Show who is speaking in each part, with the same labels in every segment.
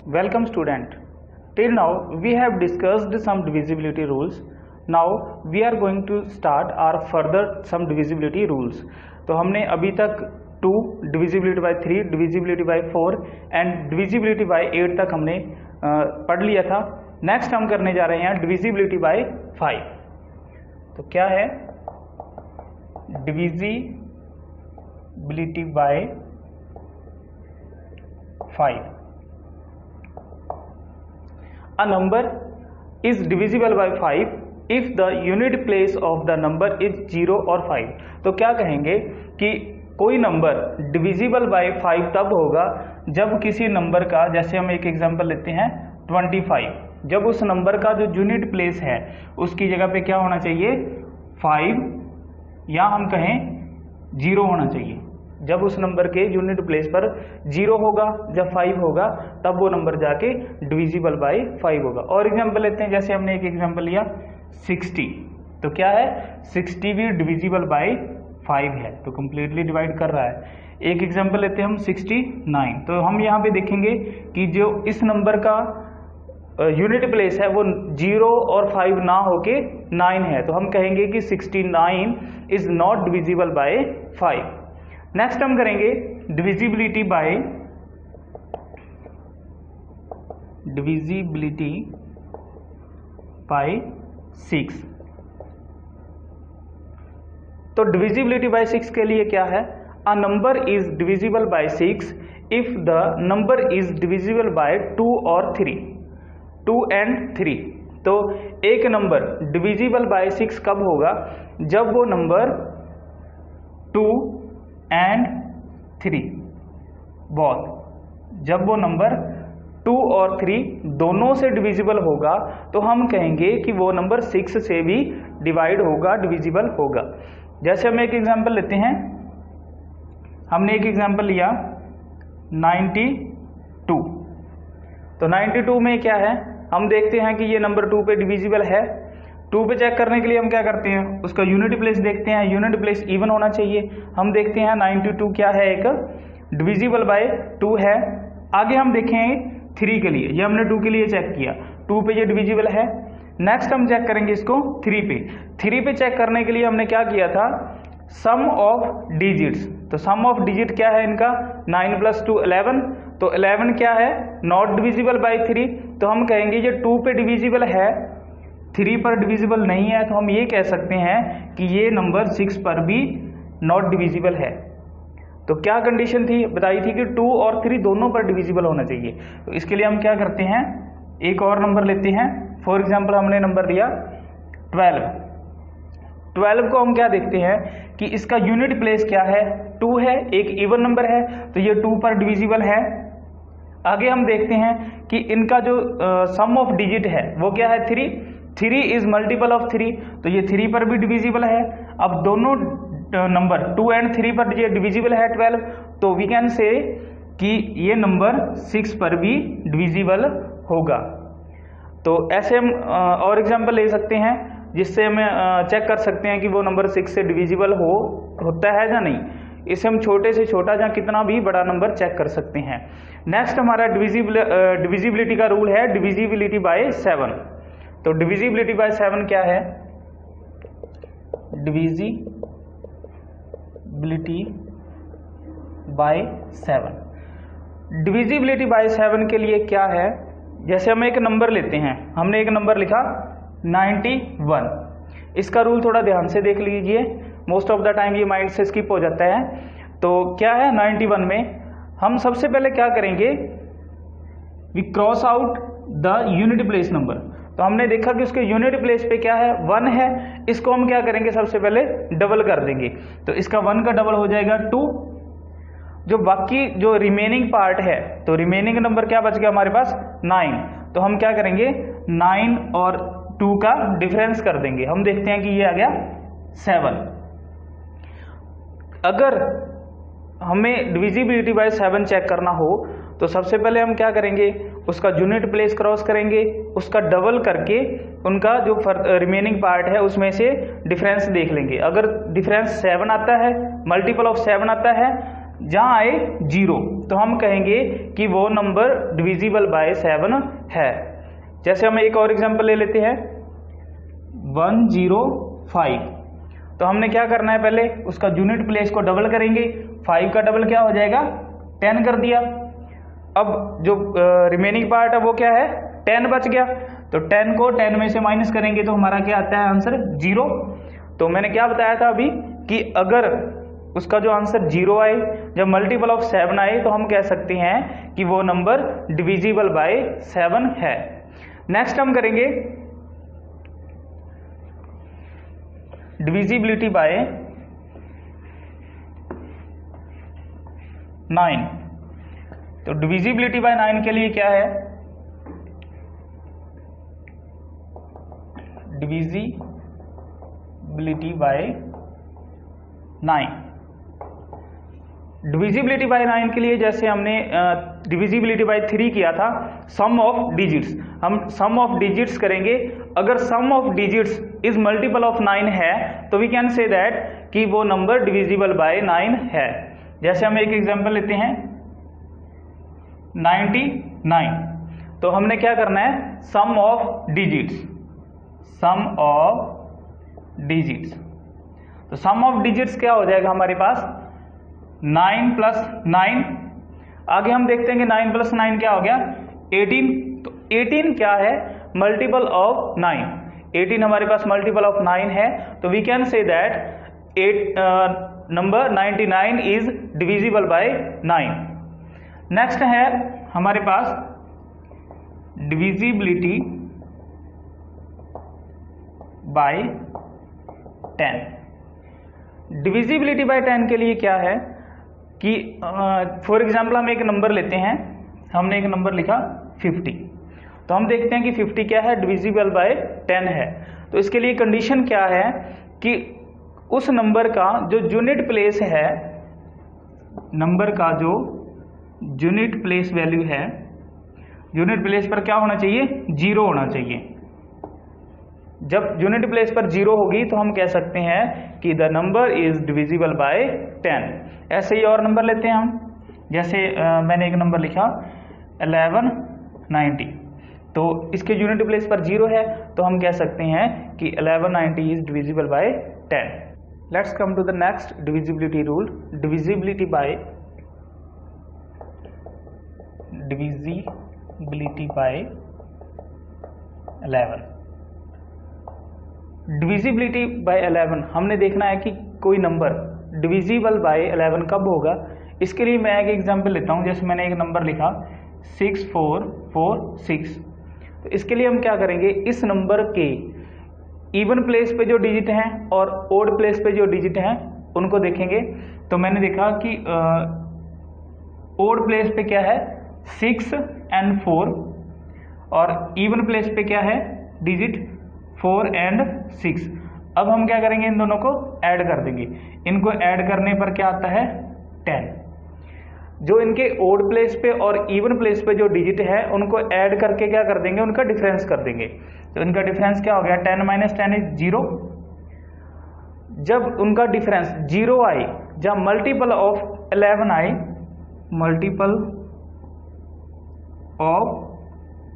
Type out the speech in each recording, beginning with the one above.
Speaker 1: Welcome student. Till now we have discussed some divisibility rules. Now we are going to start our further some divisibility rules. तो हमने अभी तक 2, divisibility by 3, divisibility by 4 and divisibility by 8 तक हमने पढ़ लिया था. Next हम करने जा रहे हैं divisibility by 5. तो क्या है divisibility by 5? A number is divisible by 5 if the unit place of the number is 0 और 5. तो क्या कहेंगे कि कोई नंबर डिविजिबल बाय 5 तब होगा जब किसी नंबर का, जैसे हम एक एग्जांपल लेते हैं 25, जब उस नंबर का जो यूनिट प्लेस है उसकी जगह पे क्या होना चाहिए 5 या हम कहें 0 होना चाहिए. जब उस नंबर के यूनिट प्लेस पर 0 होगा, जब 5 होगा तब वो नंबर जाके डिविजिबल बाय 5 होगा. और एग्जांपल लेते हैं, जैसे हमने एक एग्जांपल लिया 60. तो क्या है 60 भी डिविजिबल बाय 5 है, तो कंप्लीटली डिवाइड कर रहा है. एक एग्जांपल लेते हैं हम 69. तो हम यहाँ पे देखेंगे कि जो इस नंबर का यूनिट प्लेस है वो 0 और 5 ना होके 9 है, तो हम कहेंगे कि 69 is not divisible by 5. Next हम करेंगे डिविजिबिलिटी बाय 6. तो डिविजिबिलिटी बाय 6 के लिए क्या है, a number is divisible bye 6 if the number is divisible bye 2 और 3, 2 and 3. तो एक नंबर डिविजिबल बाय 6 कब होगा, जब वो नंबर 2 and 3 बोथ, जब वो नंबर 2 और 3 दोनों से डिविजिबल होगा तो हम कहेंगे कि वो नंबर 6 से भी डिवाइड होगा, डिविजिबल होगा. जैसे हम एक एग्जांपल लेते हैं, हमने एक एग्जांपल लिया 92. तो 92 में क्या है, हम देखते हैं कि ये नंबर 2 पे डिविजिबल है. 2 पे चेक करने के लिए हम क्या करते हैं, उसका यूनिट प्लेस देखते हैं. यूनिट प्लेस इवन होना चाहिए. हम देखते हैं 92 क्या है, एक डिविजिबल बाय 2 है. आगे हम देखें 3 के लिए, ये हमने 2 के लिए चेक किया, 2 पे ये डिविजिबल है. नेक्स्ट हम चेक करेंगे इसको 3 पे. 3 पे चेक करने के लिए हमने क्या किया था, सम ऑफ डिजिट्स. तो सम ऑफ डिजिट क्या है इनका, 9 + 2 11. तो 11 क्या है, नॉट डिविजिबल बाय 3. तो हम कहेंगे ये 2 पे डिविजिबल है, 3 पर डिविजिबल नहीं है, तो हम ये कह सकते हैं कि ये नंबर 6 पर भी नॉट डिविजिबल है. तो क्या कंडीशन थी, बताई थी कि 2 और 3 दोनों पर डिविजिबल होना चाहिए. तो इसके लिए हम क्या करते हैं, एक और नंबर लेते हैं. फॉर एग्जाम्पल हमने नंबर लिया 12. 12 को हम क्या देखते हैं कि इसका यूनिट प्लेस क्या है, 2 है, एक इवन नंबर है, तो ये 2 पर डिविजिबल है. आगे हम देखते हैं कि इनका जो सम ऑफ डिजिट है वो क्या है 3. 3 इज मल्टीपल ऑफ 3, तो ये 3 पर भी डिविजिबल है. अब दोनों नंबर 2 and 3 पर ये डिविजिबल है 12, तो वी कैन से कि ये नंबर 6 पर भी डिविजिबल होगा. तो ऐसे हम और एग्जांपल ले सकते हैं जिससे हम चेक कर सकते हैं कि वो नंबर 6 से डिविजिबल होता है या नहीं. इसे हम छोटे से छोटा या कितना भी बड़ा नंबर चेक कर सकते हैं. नेक्स्ट हमारा डिविजिबिलिटी का रूल है डिविजिबिलिटी बाय 7. तो डिविजिबिलिटी बाय 7 क्या है, डिविजिबिलिटी बाय 7. डिविजिबिलिटी बाय 7 के लिए क्या है, जैसे हम एक नंबर लेते हैं, हमने एक नंबर लिखा 91. इसका रूल थोड़ा ध्यान से देख लीजिए, मोस्ट ऑफ द टाइम ये माइंड से स्किप हो जाता है. तो क्या है 91 में हम सबसे पहले क्या करेंगे, we cross out the unit place number. तो हमने देखा कि उसके यूनिट प्लेस पे क्या है 1 है, इसको हम क्या करेंगे सबसे पहले डबल कर देंगे. तो इसका 1 का डबल हो जाएगा 2. जो बाकी जो रिमेनिंग पार्ट है, तो रिमेनिंग नंबर क्या बच गया हमारे पास 9. तो हम क्या करेंगे 9 और 2 का डिफरेंस कर देंगे. हम देखते हैं कि ये आ गया 7. अगर हमें डिविजिबिलिटी बाय 7 चेक करना हो तो सबसे पहले हम क्या करेंगे, उसका यूनिट प्लेस क्रॉस करेंगे, उसका डबल करके उनका जो रिमेनिंग पार्ट है उसमें से डिफरेंस देख लेंगे. अगर डिफरेंस 7 आता है, मल्टीपल ऑफ 7 आता है, जहां आए 0 तो हम कहेंगे कि वो नंबर डिविजिबल बाय 7 है। जैसे हम एक और एग्जांपल ले लेते हैं 105। तो हमने क्या करना है, पहले उसका यूनिट प्लेस को डबल करेंगे, 5 का डबल क्या हो जाएगा 10 कर दिया। अब जो रिमेनिंग पार्ट है वो क्या है 10 बच गया, तो 10 को 10 में से माइनस करेंगे तो हमारा क्या आता है आंसर 0। तो मैंने क्या बताया था अभी कि अगर उसका जो आंसर 0 आए, जब मल्टीपल ऑफ 7 आए, तो हम कह सकते हैं कि वो नंबर डिविजिबल बाय 7 है। नेक्स्ट हम करेंगे डिविजिबिलिटी बाय 9। तो डिविजिबिलिटी बाय 9 के लिए क्या है, डिविजिबिलिटी बाय 9। डिविजिबिलिटी बाय 9 के लिए जैसे हमने डिविजिबिलिटी बाय 3 किया था, सम ऑफ डिजिट्स, हम सम ऑफ डिजिट्स करेंगे। अगर sum of digits is multiple of 9 है तो वी कैन से दैट कि वो नंबर डिविजिबल बाय 9 है। जैसे हम एक एग्जांपल लेते हैं 99। तो हमने क्या करना है, sum of digits, sum of digits. तो सम ऑफ डिजिट्स क्या हो जाएगा हमारे पास 9 प्लस 9। आगे हम देखते हैं कि 9 प्लस 9 क्या हो गया 18। तो 18 क्या है मल्टीपल ऑफ 9, 18 हमारे पास मल्टीपल ऑफ 9 है। तो we can say that number 99 is divisible by 9। Next है हमारे पास डिविजिबिलिटी बाय 10। डिविजिबिलिटी बाय 10 के लिए क्या है कि फॉर एग्जांपल हम एक नंबर लेते हैं, हमने एक नंबर लिखा 50। तो हम देखते हैं कि 50 क्या है डिविजिबल बाय 10 है। तो इसके लिए कंडीशन क्या है कि उस नंबर का जो यूनिट प्लेस है, नंबर का जो यूनिट प्लेस वैल्यू है, यूनिट प्लेस पर क्या होना चाहिए 0 होना चाहिए। जब यूनिट प्लेस पर 0 होगी तो हम कह सकते हैं कि the number is divisible by 10। ऐसे ही और नंबर लेते हैं हम, जैसे मैंने एक नंबर लिखा 1190। तो इसके यूनिट प्लेस पर 0 है तो हम कह सकते हैं कि 1190 is divisible by 10। Let's come to the next divisibility rule, divisibility by 11। Divisibility by 11 हमने देखना है कि कोई नंबर डिविजिबल बाय 11 कब होगा। इसके लिए मैं एक एग्जांपल लेता हूं, जैसे मैंने एक नंबर लिखा 6446। तो इसके लिए हम क्या करेंगे, इस नंबर के इवन प्लेस पे जो डिजिट हैं और ओड प्लेस पे जो डिजिट हैं उनको देखेंगे। तो मैंने देखा कि ओड प्लेस पे क्या है 6 and 4 और इवन प्लेस पे क्या है डिजिट 4 and 6। अब हम क्या करेंगे, इन दोनों को ऐड कर देंगे। इनको ऐड करने पर क्या आता है 10। जो इनके ओड प्लेस पे और इवन प्लेस पे जो डिजिट है उनको ऐड करके क्या कर देंगे, उनका डिफरेंस कर देंगे। तो इनका डिफरेंस क्या हो गया 10 - 10 इज 0। जब उनका डिफरेंस 0 आए, जब मल्टीपल ऑफ 11 आए, मल्टीपल ऑफ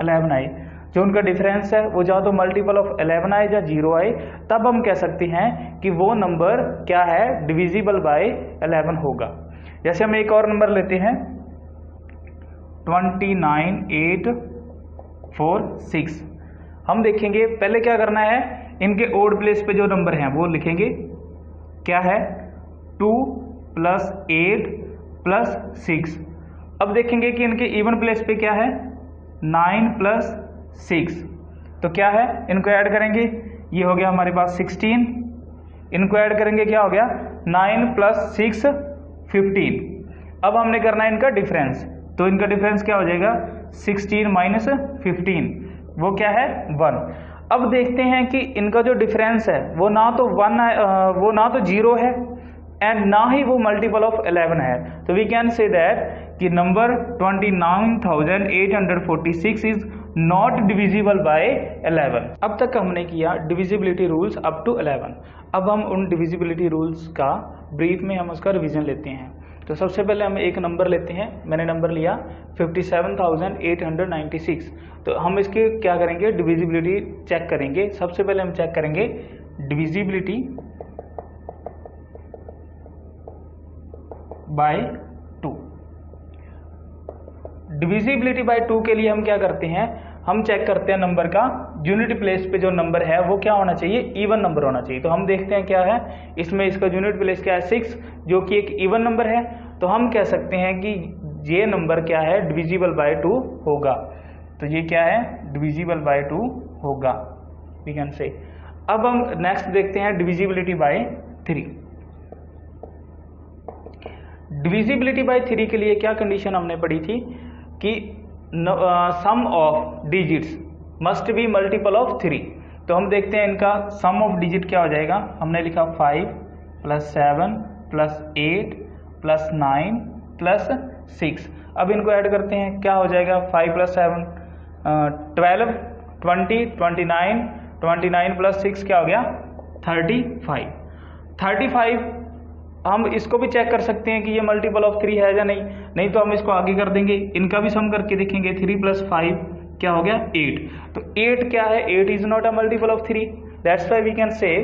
Speaker 1: 11 आए, जो उनका डिफरेंस है वो या तो मल्टीपल ऑफ 11 आए या 0 आए, तब हम कह सकते हैं कि वो नंबर क्या है डिविजिबल बाय 11 होगा। जैसे हम एक और नंबर लेते हैं 29846। हम देखेंगे पहले क्या करना है, इनके ओड प्लेस पे जो नंबर हैं वो लिखेंगे, क्या है 2 + 8 + 6। अब देखेंगे कि इनके इवन प्लेस पे क्या है 9 + 6। तो क्या है, इनको ऐड करेंगे, ये हो गया हमारे पास 16। इनको ऐड करेंगे क्या हो गया 9 + 6 15। अब हमने करना है इनका डिफरेंस। तो इनका डिफरेंस क्या हो जाएगा 16 - 15, वो क्या है 1। अब देखते हैं कि इनका जो डिफरेंस है वो ना तो 0 है एंड ना ही वो मल्टीपल ऑफ 11 है। तो वी कैन से दैट कि number 29,846 is not divisible bye 11। अब तक हमने किया डिविजिबिलिटी रूल्स अप टू 11। अब हम उन डिविजिबिलिटी रूल्स का ब्रीफ में हम उसका रिवीजन लेते हैं। तो सबसे पहले हम एक नंबर लेते हैं, मैंने नंबर लिया 57,896। तो हम इसके क्या करेंगे, डिविजिबिलिटी चेक करेंगे। सबसे पहले हम चेक करेंगे डिविजिबिलिटी बाय 2। डिविजिबिलिटी बाय 2 के लिए हम क्या करते हैं, हम चेक करते हैं नंबर का यूनिट प्लेस पे जो नंबर है वो क्या होना चाहिए, इवन नंबर होना चाहिए। तो हम देखते हैं क्या है इसमें, इसका यूनिट प्लेस क्या है 6, जो कि एक इवन नंबर है। तो हम कह सकते हैं कि ये नंबर क्या है, डिविजिबल बाय 2 होगा। तो ये क्या है, डिविजिबल बाय 2 होगा, वी कैन से। अब हम नेक्स्ट देखते हैं डिविजिबिलिटी बाय 3। डिविजिबिलिटी बाय 3 के लिए क्या कंडीशन हमने पढ़ी थी कि sum of digits must be multiple of 3। तो हम देखते हैं इनका सम ऑफ डिजिट क्या हो जाएगा। हमने लिखा 5 + 7 + 8 + 9 + 6। अब इनको ऐड करते हैं, क्या हो जाएगा, 5 + 7 12 20 29 29 + 6 क्या हो गया 35। हम इसको भी चेक कर सकते हैं कि ये मल्टीपल ऑफ 3 है या नहीं तो हम इसको आगे कर देंगे, इनका भी सम करके देखेंगे। 3 + 5 क्या हो गया 8। तो 8 क्या है, 8 is not a multiple of 3। That's why we can say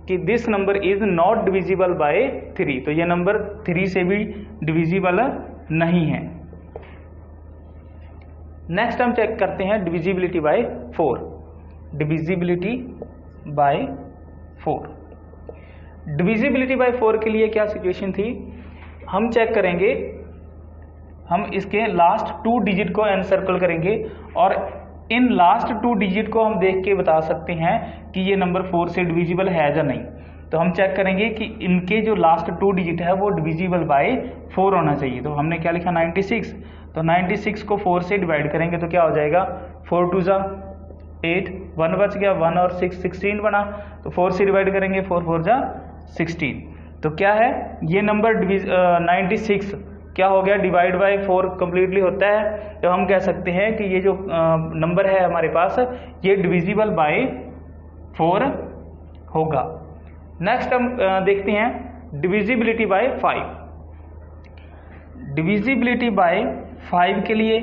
Speaker 1: कि this number is not divisible by 3। तो ये नंबर 3 से भी डिविजिबल नहीं है। नेक्स्ट हम चेक करते हैं divisibility bye 4। Divisibility bye 4, divisibility bye 4 के लिए क्या सिचुएशन थी, हम चेक करेंगे, हम इसके लास्ट 2 डिजिट को एनसर्कल करेंगे और इन लास्ट 2 डिजिट को हम देख के बता सकते हैं कि ये नंबर 4 से डिविजिबल है या नहीं। तो हम चेक करेंगे कि इनके जो लास्ट 2 डिजिट है वो डिविजिबल बाय 4 होना चाहिए। तो हमने क्या लिखा 96। तो 96 को 4 से डिवाइड करेंगे तो क्या हो जाएगा, 4 2 जा 8, 1 बच गया, 1 और 6 16 बना। तो 4 से डिवाइड करेंगे, 4 4 जा 16। तो क्या है ये नंबर 96 क्या हो गया, डिवाइड बाय 4 कंप्लीटली होता है। तो हम कह सकते हैं कि ये जो नंबर है हमारे पास ये डिविजिबल बाय 4 होगा। नेक्स्ट हम देखते हैं डिविजिबिलिटी बाय 5। डिविजिबिलिटी बाय 5 के लिए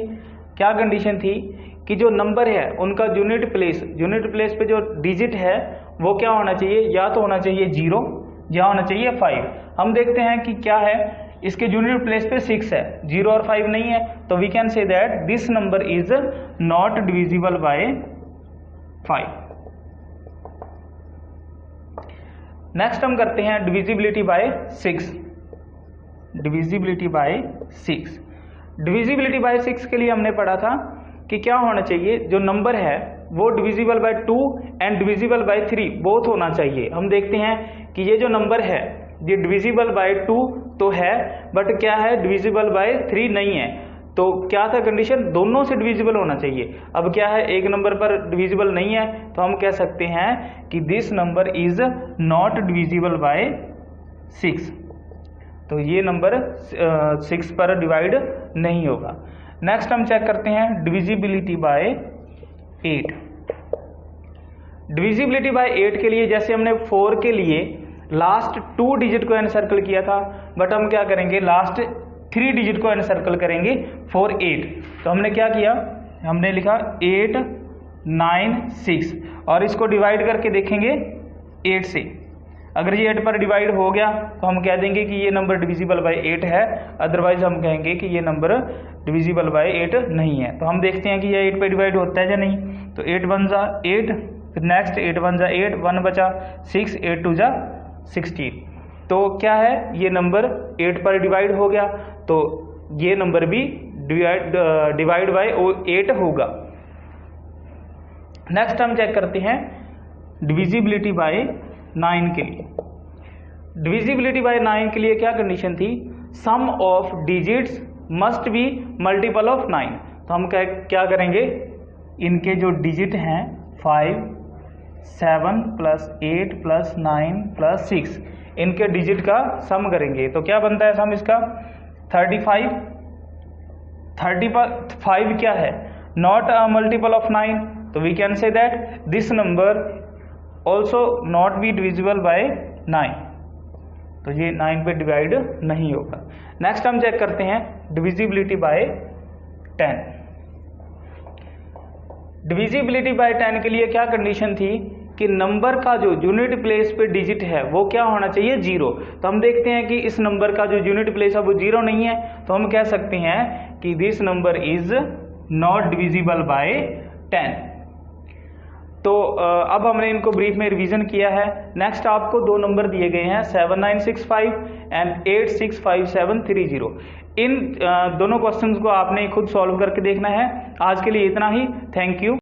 Speaker 1: क्या कंडीशन थी कि जो नंबर है उनका यूनिट प्लेस पे जो डिजिट है वो क्या होना चाहिए, या तो होना चाहिए 0 या होना चाहिए 5। हम देखते हैं कि क्या है, इसके यूनिट प्लेस पे 6 है, 0 और 5 नहीं है। तो we can say that this number is not divisible by 5। Next हम करते हैं divisibility by 6। Divisibility by 6, divisibility by 6 के लिए हमने पढ़ा था कि क्या होना चाहिए, जो नंबर है वो divisible by 2 and divisible by 3 both होना चाहिए। हम देखते हैं कि ये जो नंबर है ये डिविजिबल बाय 2 तो है, बट क्या है डिविजिबल बाय 3 नहीं है। तो क्या था कंडीशन, दोनों से डिविजिबल होना चाहिए। अब क्या है, एक नंबर पर डिविजिबल नहीं है तो हम कह सकते हैं कि this number is not divisible bye 6। तो ये नंबर 6 पर डिवाइड नहीं होगा। नेक्स्ट हम चेक करते हैं डिविजिबिलिटी बाय 8। डिविजिबिलिटी बाय 8 के लिए जैसे हमने 4 के लिए लास्ट 2 डिजिट को एनसर्कल किया था, बट हम क्या करेंगे लास्ट 3 डिजिट को एनसर्कल करेंगे फॉर 8। तो हमने क्या किया, हमने लिखा 8 9 6 और इसको डिवाइड करके देखेंगे 8 से। अगर ये 8 पर डिवाइड हो गया तो हम कह देंगे कि ये नंबर डिविजिबल बाय 8 है, अदरवाइज हम कहेंगे कि ये नंबर डिविजिबल बाय 8 नहीं है। तो हम देखते हैं कि ये 8 पर डिवाइड होता है या नहीं। तो 8 1 जा 8, फिर नेक्स्ट 8 1 जा 8, 1 बचा 6, 8 2 जा 16। तो क्या है, ये नंबर 8 पर डिवाइड हो गया, तो ये नंबर भी डिवाइड बाय 8 होगा। नेक्स्ट हम चेक करते हैं डिविजिबिलिटी बाय 9 के लिए। डिविजिबिलिटी बाय 9 के लिए क्या कंडीशन थी, sum of digits must be multiple of 9। तो हम क्या करेंगे, इनके जो डिजिट हैं 5 7 + 8 + 9 + 6 इनके डिजिट का सम करेंगे। तो क्या बनता है सम इसका 35। 35 क्या है, नॉट अ मल्टीपल ऑफ 9, तो we can say that this number also not be divisible by 9, तो ये 9 पे डिवाइड नहीं होगा। नेक्स्ट हम चेक करते हैं डिविजिबिलिटी बाय 10। डिविजिबिलिटी बाय 10 के लिए क्या कंडीशन थी कि नंबर का जो यूनिट प्लेस पे डिजिट है वो क्या होना चाहिए, 0। तो हम देखते हैं कि इस नंबर का जो यूनिट प्लेस है वो 0 नहीं है, तो हम कह सकते हैं कि this number is not divisible by 10। तो अब हमने इनको ब्रीफ में रिवीजन किया है। नेक्स्ट आपको दो नंबर दिए गए हैं 7965 एंड 865730। इन दोनों क्वेश्चंस को आपने खुद सॉल्व करके देखना है। आज के लिए इतना ही, थैंक यू।